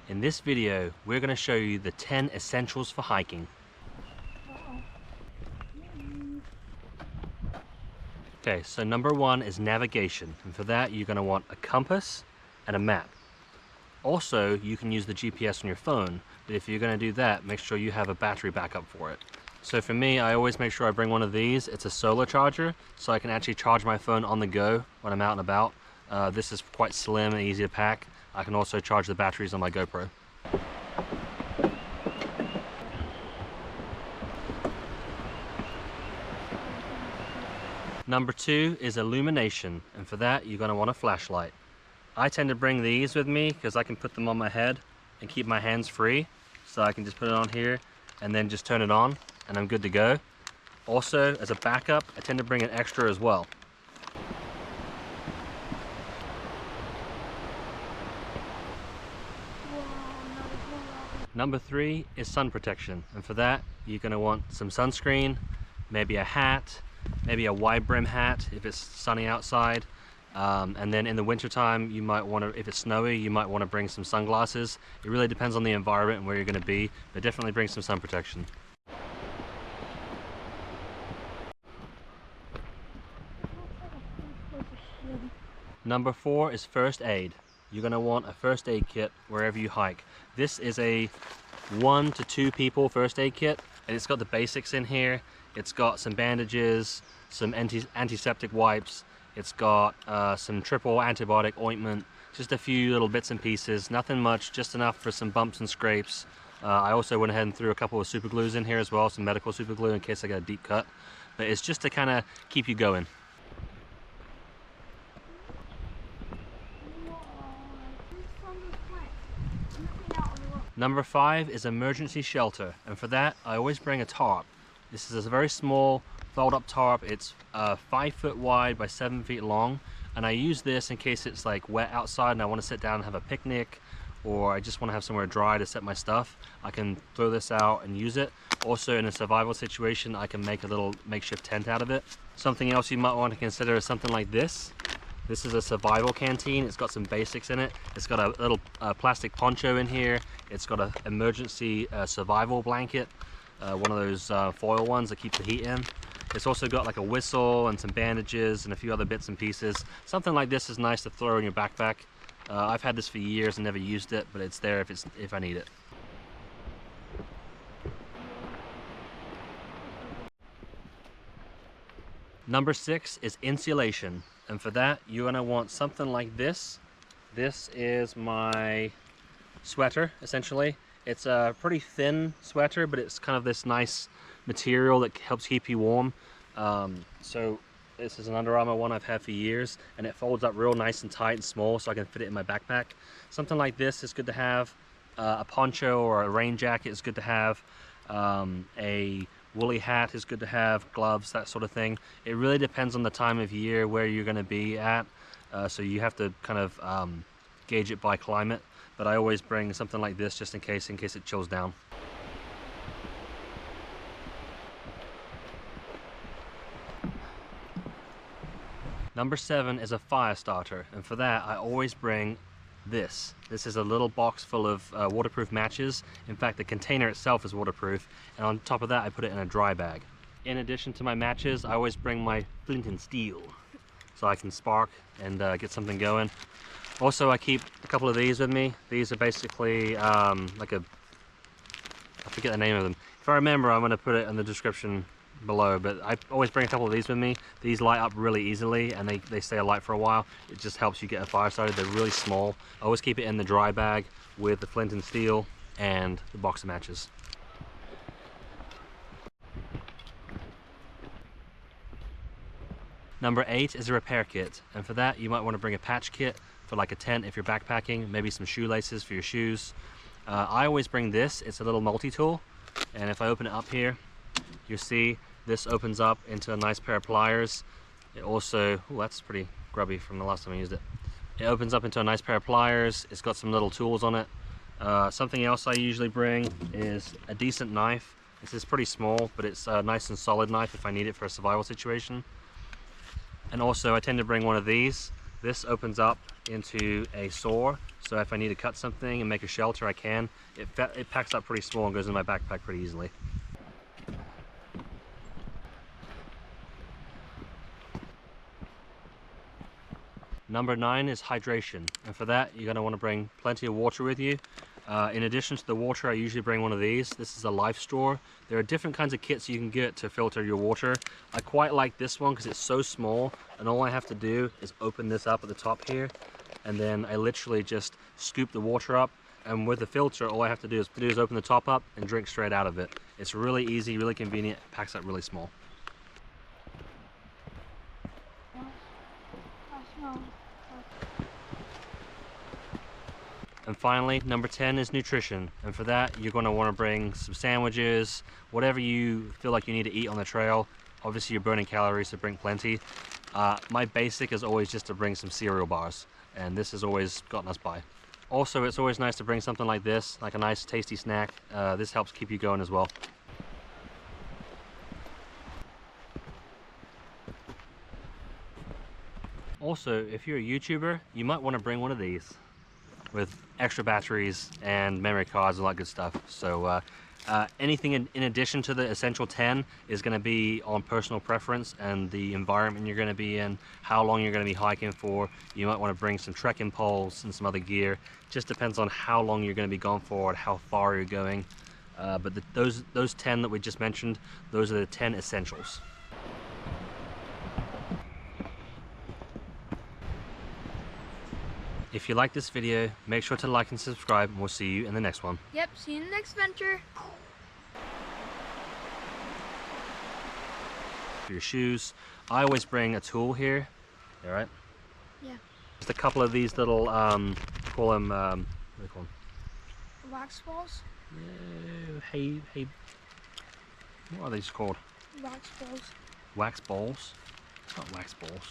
In this video, we're going to show you the 10 essentials for hiking. Okay, so number one is navigation, and for that you're going to want a compass and a map. Also, you can use the GPS on your phone, but if you're going to do that, make sure you have a battery backup for it. So for me, I always make sure I bring one of these. It's a solar charger, so I can actually charge my phone on the go when I'm out and about. This is quite slim and easy to pack. I can also charge the batteries on my GoPro. Number two is illumination, and for that you're going to want a flashlight. I tend to bring these with me because I can put them on my head and keep my hands free. So I can just put it on here and then just turn it on and I'm good to go. Also, as a backup, I tend to bring an extra as well. Number three is sun protection, and for that you're going to want some sunscreen, maybe a hat, maybe a wide brim hat if it's sunny outside, and then in the wintertime you might want to, if it's snowy, you might want to bring some sunglasses. It really depends on the environment and where you're going to be, but definitely bring some sun protection. Number four is first aid. You're going to want a first aid kit wherever you hike. This is a 1 to 2 people first aid kit, and it's got the basics in here. It's got some bandages, some antiseptic wipes. It's got some triple antibiotic ointment, just a few little bits and pieces, nothing much, just enough for some bumps and scrapes. I also went ahead and threw a couple of super glues in here as well, some medical super glue in case I got a deep cut. But it's just to kind of keep you going. Number five is emergency shelter, and for that I always bring a tarp. This is a very small fold-up tarp. It's 5 foot wide by 7 feet long, and I use this in case it's like wet outside and I want to sit down and have a picnic, or I just want to have somewhere dry to set my stuff. I can throw this out and use it. Also, in a survival situation, I can make a little makeshift tent out of it. Something else you might want to consider is something like this. This is a survival canteen. It's got some basics in it. It's got a little plastic poncho in here. It's got an emergency survival blanket, one of those foil ones that keep the heat in. It's also got like a whistle and some bandages and a few other bits and pieces. Something like this is nice to throw in your backpack. I've had this for years and never used it, but it's there if I need it. Number six is insulation, and for that you're going to want something like this. This is my sweater, essentially. It's a pretty thin sweater, but it's kind of this nice material that helps keep you warm. So this is an Under Armour one I've had for years, and it folds up real nice and tight and small so I can fit it in my backpack. Something like this is good to have. A poncho or a rain jacket is good to have. A woolly hat is good to have, gloves, that sort of thing. It really depends on the time of year where you're going to be at, so you have to kind of gauge it by climate, but I always bring something like this just in case it chills down. Number seven is a fire starter, and for that I always bring this. This is a little box full of waterproof matches. In fact, the container itself is waterproof, and on top of that I put it in a dry bag. In addition to my matches, I always bring my flint and steel so I can spark and get something going. Also, I keep a couple of these with me. These are basically like a, I forget the name of them. If I remember, I'm going to put it in the description below, but I always bring a couple of these with me. These light up really easily and they stay alight for a while. It just helps you get a fire started. They're really small. I always keep it in the dry bag with the flint and steel and the box of matches. Number eight is a repair kit, and for that you might want to bring a patch kit for like a tent if you're backpacking, maybe some shoelaces for your shoes. I always bring this. It's a little multi-tool, and if I open it up here, you see this opens up into a nice pair of pliers. It also, oh, that's pretty grubby from the last time I used it. It opens up into a nice pair of pliers. It's got some little tools on it. Something else I usually bring is a decent knife. This is pretty small, but it's a nice and solid knife if I need it for a survival situation. And also I tend to bring one of these. This opens up into a saw, so if I need to cut something and make a shelter, I can. It packs up pretty small and goes in my backpack pretty easily. Number 9 is hydration, and for that you're going to want to bring plenty of water with you. In addition to the water, I usually bring one of these. This is a life store. There are different kinds of kits you can get to filter your water. I quite like this one because it's so small, and all I have to do is open this up at the top here, and then I literally just scoop the water up, and with the filter all I have to do is open the top up and drink straight out of it. It's really easy, really convenient, it packs up really small. And finally, number 10 is nutrition. And for that, you're going to want to bring some sandwiches, whatever you feel like you need to eat on the trail. Obviously, you're burning calories, so bring plenty. My basic is always just to bring some cereal bars, and this has always gotten us by. Also, it's always nice to bring something like this, like a nice tasty snack. This helps keep you going as well. Also, if you're a YouTuber, you might want to bring one of these with extra batteries and memory cards and all that good stuff. So anything in addition to the essential 10 is going to be on personal preference and the environment you're going to be in, how long you're going to be hiking for. You might want to bring some trekking poles and some other gear. Just depends on how long you're going to be gone for and how far you're going. But those 10 that we just mentioned, those are the 10 essentials. If you like this video, make sure to like and subscribe, and we'll see you in the next one. Yep, see you in the next venture. For your shoes, I always bring a tool here. You all right? Yeah. Just a couple of these little, call them, what do they call them? Wax balls? No, hey, what are these called? Wax balls. Wax balls? It's not wax balls.